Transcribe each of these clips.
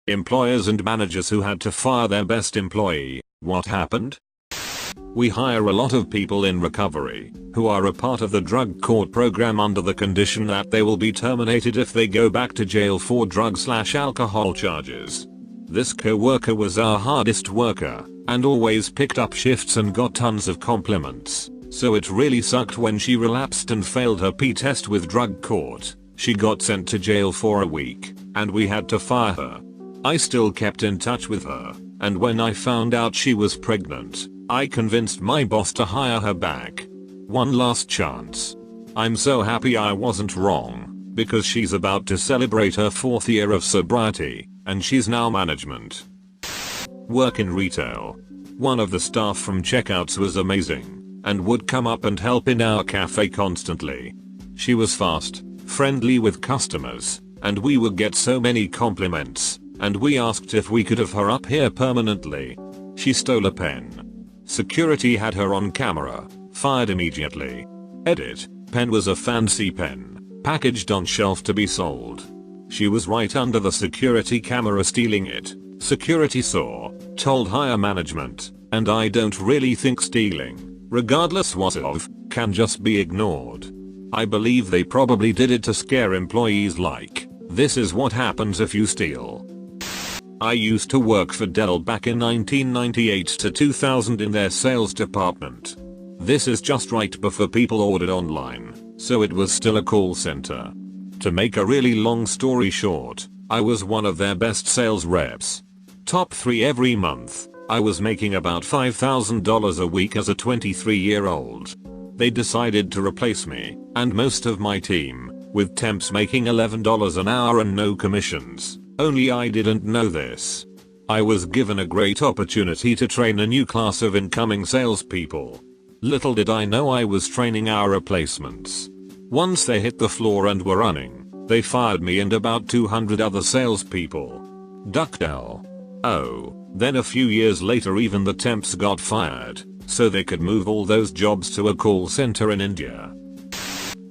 Employers and managers who had to fire their best employee. What happened? We hire a lot of people in recovery who are a part of the drug court program under the condition that they will be terminated if they go back to jail for drug/alcohol charges. This co-worker was our hardest worker and always picked up shifts and got tons of compliments. So it really sucked when she relapsed and failed her P test with drug court. She got sent to jail for a week and we had to fire her. I still kept in touch with her, and when I found out she was pregnant, I convinced my boss to hire her back. One last chance. I'm so happy I wasn't wrong, because she's about to celebrate her 4th year of sobriety, and she's now management. Work in retail. One of the staff from checkouts was amazing, and would come up and help in our cafe constantly. She was fast, friendly with customers, and we would get so many compliments, and we asked if we could have her up here permanently. She stole a pen. Security had her on camera, fired immediately. Edit, pen was a fancy pen, packaged on shelf to be sold. She was right under the security camera stealing it. Security saw, told higher management, and I don't really think stealing, regardless what of, can just be ignored. I believe they probably did it to scare employees like, this is what happens if you steal. I used to work for Dell back in 1998 to 2000 in their sales department. This is just right before people ordered online, so it was still a call center. To make a really long story short, I was one of their best sales reps. Top 3 every month. I was making about $5,000 a week as a 23-year-old. They decided to replace me, and most of my team, with temps making $11 an hour and no commissions. Only I didn't know this. I was given a great opportunity to train a new class of incoming salespeople. Little did I know I was training our replacements. Once they hit the floor and were running, they fired me and about 200 other salespeople. Duckdell. Oh, then a few years later even the temps got fired, so they could move all those jobs to a call center in India.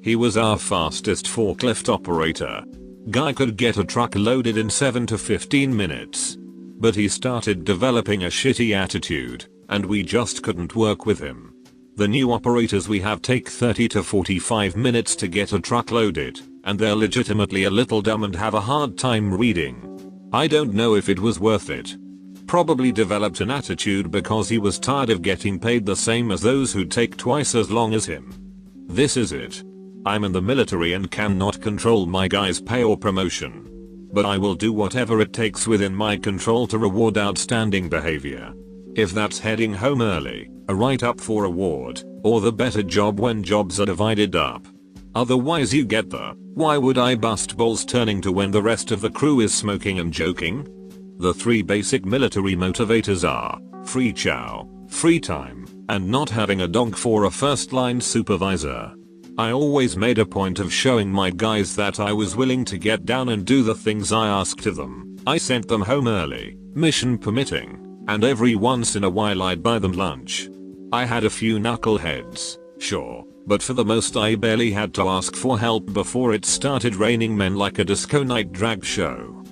He was our fastest forklift operator. Guy could get a truck loaded in 7 to 15 minutes. But he started developing a shitty attitude, and we just couldn't work with him. The new operators we have take 30 to 45 minutes to get a truck loaded, and they're legitimately a little dumb and have a hard time reading. I don't know if it was worth it. Probably developed an attitude because he was tired of getting paid the same as those who take twice as long as him. This is it. I'm in the military and cannot control my guy's pay or promotion. But I will do whatever it takes within my control to reward outstanding behavior. If that's heading home early, a write-up for award, or the better job when jobs are divided up. Otherwise you get the, why would I bust balls turning to when the rest of the crew is smoking and joking? The 3 basic military motivators are, free chow, free time, and not having a dog for a first-line supervisor. I always made a point of showing my guys that I was willing to get down and do the things I asked of them. I sent them home early, mission permitting, and every once in a while I'd buy them lunch. I had a few knuckleheads, sure, but for the most I barely had to ask for help before it started raining men like a disco night drag show.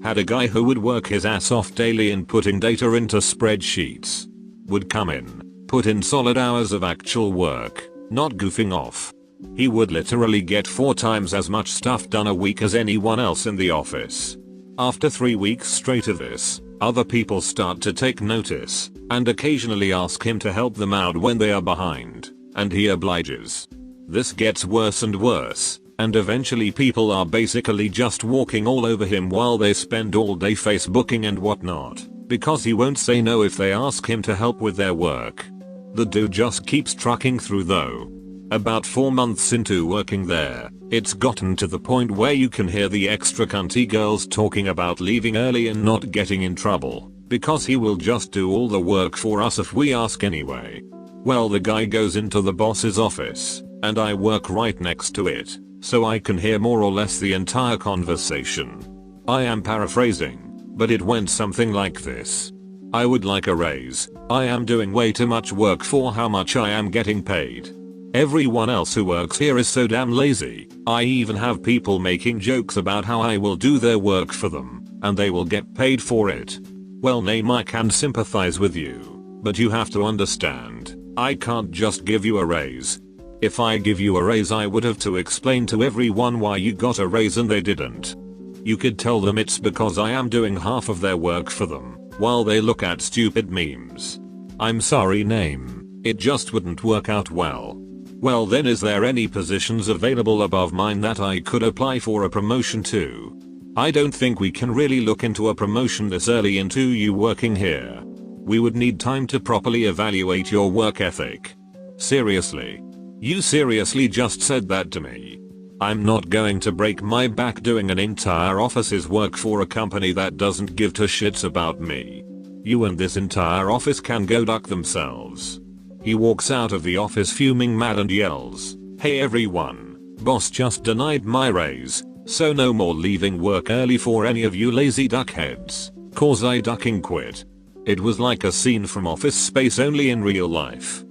Had a guy who would work his ass off daily in putting data into spreadsheets. Would come in, put in solid hours of actual work, not goofing off. He would literally get 4 times as much stuff done a week as anyone else in the office. After 3 weeks straight of this, other people start to take notice, and occasionally ask him to help them out when they are behind, and he obliges. This gets worse and worse, and eventually people are basically just walking all over him while they spend all day Facebooking and whatnot, because he won't say no if they ask him to help with their work. The dude just keeps trucking through though. About 4 months into working there, it's gotten to the point where you can hear the extra cunty girls talking about leaving early and not getting in trouble, because he will just do all the work for us if we ask anyway. Well, the guy goes into the boss's office, and I work right next to it, so I can hear more or less the entire conversation. I am paraphrasing, but it went something like this. I would like a raise. I am doing way too much work for how much I am getting paid. Everyone else who works here is so damn lazy. I even have people making jokes about how I will do their work for them, and they will get paid for it. Well, name, I can sympathize with you, but you have to understand, I can't just give you a raise. If I give you a raise, I would have to explain to everyone why you got a raise and they didn't. You could tell them it's because I am doing half of their work for them, while they look at stupid memes. I'm sorry, name, it just wouldn't work out well. Well then, is there any positions available above mine that I could apply for a promotion to? I don't think we can really look into a promotion this early into you working here. We would need time to properly evaluate your work ethic. Seriously. You seriously just said that to me? I'm not going to break my back doing an entire office's work for a company that doesn't give two shits about me. You and this entire office can go duck themselves. He walks out of the office fuming mad and yells, "Hey everyone, boss just denied my raise, so no more leaving work early for any of you lazy duckheads, cause I ducking quit." It was like a scene from Office Space, only in real life.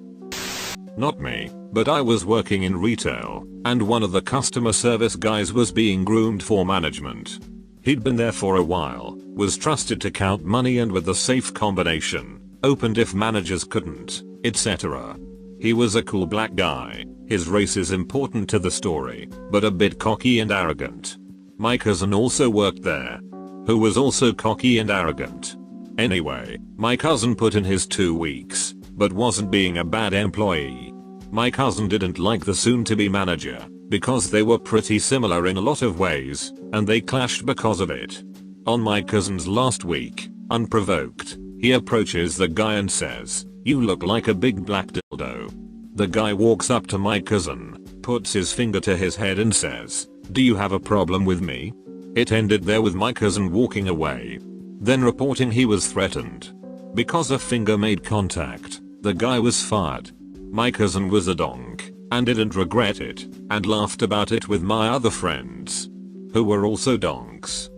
Not me, but I was working in retail, and one of the customer service guys was being groomed for management. He'd been there for a while, was trusted to count money and with the safe combination, opened if managers couldn't, etc. He was a cool black guy, his race is important to the story, but a bit cocky and arrogant. My cousin also worked there, who was also cocky and arrogant. Anyway, my cousin put in his 2 weeks, but wasn't being a bad employee. My cousin didn't like the soon-to-be manager, because they were pretty similar in a lot of ways, and they clashed because of it. On my cousin's last week, unprovoked, he approaches the guy and says, "You look like a big black dildo." The guy walks up to my cousin, puts his finger to his head and says, "Do you have a problem with me?" It ended there with my cousin walking away. Then reporting he was threatened. Because a finger made contact, the guy was fired. My cousin was a donk, and didn't regret it, and laughed about it with my other friends, who were also donks.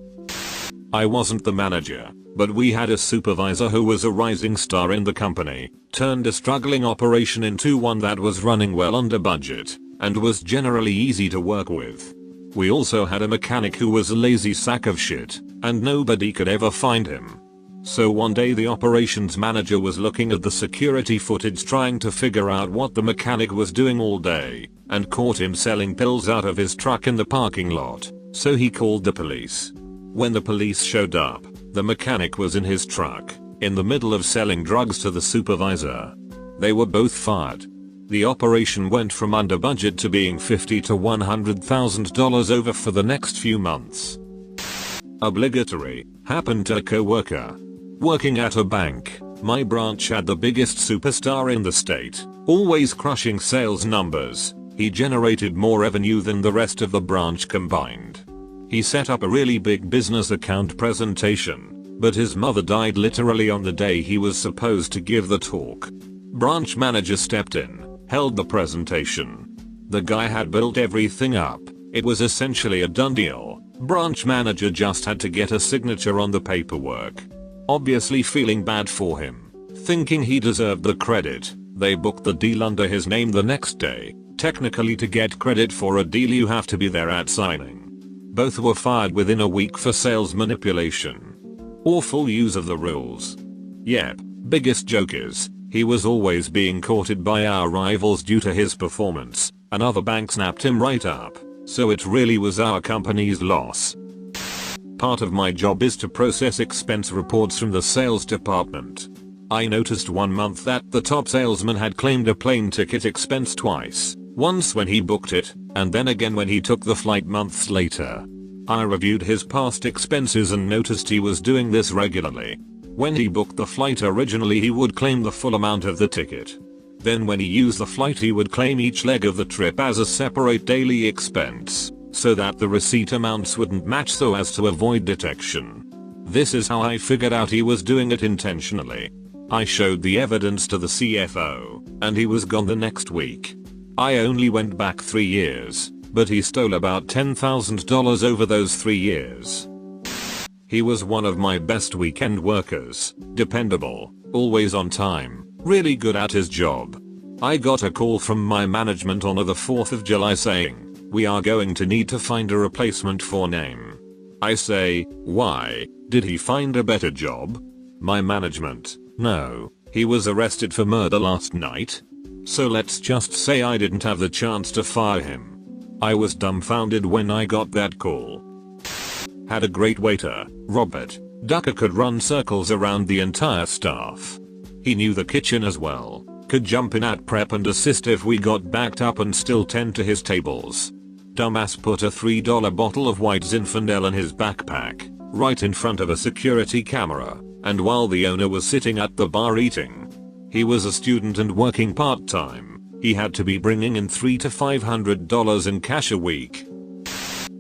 I wasn't the manager, but we had a supervisor who was a rising star in the company, turned a struggling operation into one that was running well under budget, and was generally easy to work with. We also had a mechanic who was a lazy sack of shit, and nobody could ever find him. So one day the operations manager was looking at the security footage trying to figure out what the mechanic was doing all day, and caught him selling pills out of his truck in the parking lot, so he called the police. When the police showed up, the mechanic was in his truck, in the middle of selling drugs to the supervisor. They were both fired. The operation went from under budget to being $50,000 to $100,000 over for the next few months. Obligatory, happened to a co-worker. Working at a bank, my branch had the biggest superstar in the state, always crushing sales numbers. He generated more revenue than the rest of the branch combined. He set up a really big business account presentation, but his mother died literally on the day he was supposed to give the talk. Branch manager stepped in, held the presentation. The guy had built everything up, it was essentially a done deal. Branch manager just had to get a signature on the paperwork. Obviously feeling bad for him, thinking he deserved the credit, they booked the deal under his name the next day. Technically, to get credit for a deal you have to be there at signing. Both were fired within a week for sales manipulation. Awful use of the rules. Yep, biggest joke is, he was always being courted by our rivals due to his performance. Another bank snapped him right up, so it really was our company's loss. Part of my job is to process expense reports from the sales department. I noticed one month that the top salesman had claimed a plane ticket expense twice, once when he booked it, and then again when he took the flight months later. I reviewed his past expenses and noticed he was doing this regularly. When he booked the flight originally, he would claim the full amount of the ticket. Then when he used the flight, he would claim each leg of the trip as a separate daily expense, so that the receipt amounts wouldn't match so as to avoid detection. This is how I figured out he was doing it intentionally. I showed the evidence to the CFO, and he was gone the next week. I only went back 3 years, but he stole about $10,000 over those 3 years. He was one of my best weekend workers, dependable, always on time, really good at his job. I got a call from my management on the 4th of July saying, "We are going to need to find a replacement for name." I say, "Why?" Did he find a better job? My management, no. He was arrested for murder last night. So let's just say I didn't have the chance to fire him. I was dumbfounded when I got that call. Had a great waiter, Robert. Ducker could run circles around the entire staff. He knew the kitchen as well, could jump in at prep and assist if we got backed up and still tend to his tables. Dumbass put a $3 bottle of White Zinfandel in his backpack, right in front of a security camera, and while the owner was sitting at the bar eating. He was a student and working part-time. He had to be bringing in $300 to $500 in cash a week.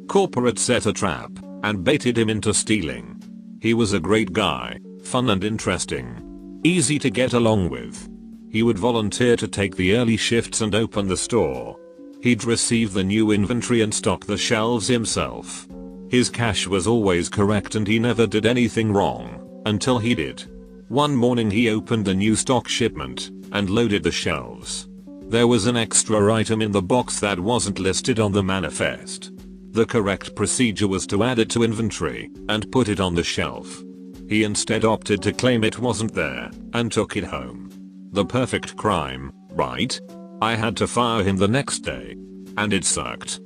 Corporate set a trap and baited him into stealing. He was a great guy, fun and interesting, easy to get along with. He would volunteer to take the early shifts and open the store. He'd receive the new inventory and stock the shelves himself. His cash was always correct and he never did anything wrong, until he did. One morning he opened a new stock shipment and loaded the shelves. There was an extra item in the box that wasn't listed on the manifest. The correct procedure was to add it to inventory and put it on the shelf. He instead opted to claim it wasn't there and took it home. The perfect crime, right? I had to fire him the next day. And it sucked.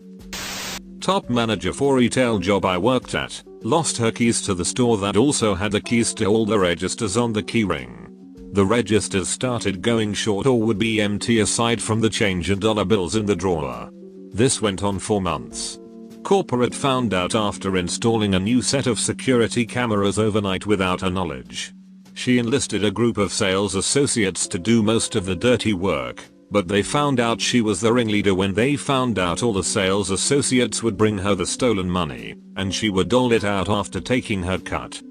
Top manager for retail job I worked at lost her keys to the store that also had the keys to all the registers on the keyring. The registers started going short or would be empty aside from the change and dollar bills in the drawer. This went on for months. Corporate found out after installing a new set of security cameras overnight without her knowledge. She enlisted a group of sales associates to do most of the dirty work, but they found out she was the ringleader when they found out all the sales associates would bring her the stolen money, and she would dole it out after taking her cut.